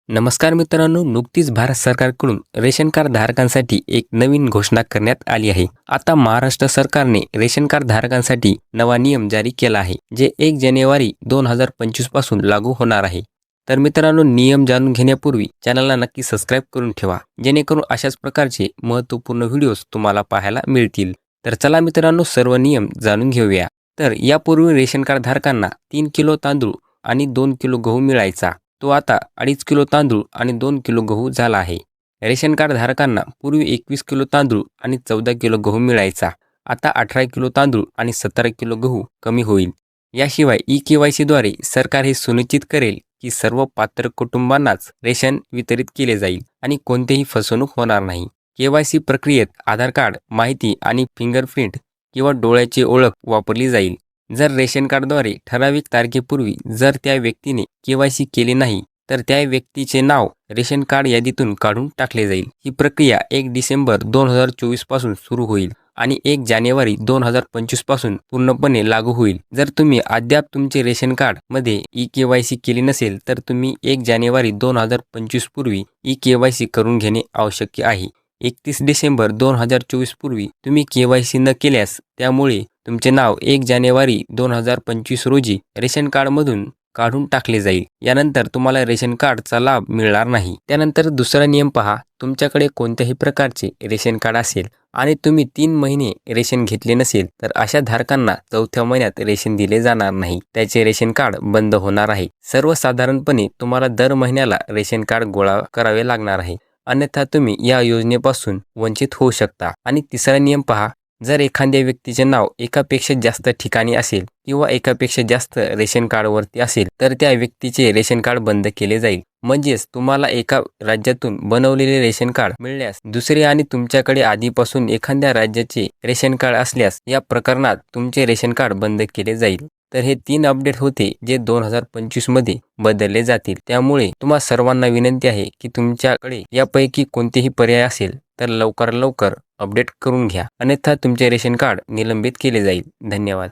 नमस्कार मित्रांनो, नुकतीच भारत सरकारकडून रेशन कार्ड धारकांसाठी एक नवीन घोषणा करण्यात आली आहे. आता महाराष्ट्र सरकारने रेशन कार्ड धारकांसाठी नवा नियम जारी केला आहे, जे 1 जानेवारी 2025 पासून लागू होणार आहे. तर मित्रांनो, नियम जाणून घेण्यापूर्वी चॅनलला नक्की सबस्क्राईब करून ठेवा, जेणेकरून अशाच प्रकारचे महत्त्वपूर्ण व्हिडिओज तुम्हाला पाहायला मिळतील. तर चला मित्रांनो, सर्व नियम जाणून घेऊया. तर यापूर्वी रेशन कार्ड धारकांना 3 किलो तांदूळ आणि 2 किलो गहू मिळायचा. तो आता 2.5 किलो तांदूळ आणि 2 किलो गहू झाला आहे. रेशन कार्ड धारकांना पूर्वी 21 किलो तांदूळ आणि 14 किलो गहू मिळायचा. आता 18 किलो तांदूळ आणि 17 किलो गहू कमी होईल. याशिवाय ई-के-वाय-सीद्वारे सरकार हे सुनिश्चित करेल की सर्व पात्र कुटुंबांनाच रेशन वितरित केले जाईल आणि कोणतीही फसवणूक होणार नाही. के-वाय-सी प्रक्रियेत आधार कार्ड माहिती आणि फिंगरप्रिंट किंवा डोळ्याची ओळख वापरली जाईल. जर रेशन कार्डद्वारे ठराविक तारखेपूर्वी जर त्या व्यक्तीने के-वाय-सी केले नाही, तर त्या व्यक्तीचे नाव रेशन कार्ड यादीतून काढून टाकले जाईल. ही प्रक्रिया 1 डिसेंबर 2024 पासून सुरू होईल आणि 1 जानेवारी 2025 पासून पूर्णपणे लागू होईल. जर तुम्ही अद्याप तुमचे रेशन कार्ड मध्ये ई-के-वाय-सी केली नसेल, तर तुम्ही 1 जानेवारी 2025 पूर्वी ई-के-वाय-सी करून घेणे आवश्यक आहे. 31 डिसेंबर 2024 पूर्वी तुम्ही के-वाय-सी न केल्यास, त्यामुळे तुमचे नाव 1 जानेवारी 2025 रोजी रेशन कार्डमधून काढून टाकले जाईल. यानंतर तुम्हाला रेशन कार्डचा लाभ मिळणार नाही. त्यानंतर दुसरा नियम पहा. तुमच्याकडे कोणत्याही प्रकारचे रेशन कार्ड असेल आणि तुम्ही 3 महिने रेशन घेतले नसेल, तर अशा धारकांना 4थ्या महिन्यात रेशन दिले जाणार नाही. त्याचे रेशन कार्ड बंद होणार आहे. सर्वसाधारणपणे तुम्हाला दर महिन्याला रेशन कार्ड गोळा करावे लागणार आहे, अन्यथा तुम्ही या योजनेपासून वंचित होऊ शकता. आणि तिसरा नियम पहा. जर एखाद्या व्यक्तीचे नाव एकापेक्षा जास्त ठिकाणी असेल किंवा एकापेक्षा जास्त रेशन कार्डवरती असेल, तर त्या व्यक्तीचे रेशन कार्ड बंद केले जाईल. म्हणजेच तुम्हाला एका राज्यातून बनवलेले रेशन कार्ड मिळाल्यास दुसरे आणि तुमच्याकडे आधीपासून एखाद्या राज्याचे रेशन कार्ड असल्यास, या प्रकरणात तुमचे रेशन कार्ड बंद केले जाईल. तर हे 3 अपडेट होते जे 2025 मध्ये बदलले जातील. त्यामुळे तुम्हा सर्वांना विनंती आहे की तुमच्याकडे यापैकी कोणतेही पर्याय असेल तर लवकर अपडेट करून घ्या, अन्यथा तुमचे रेशन कार्ड निलंबित केले जाईल. धन्यवाद.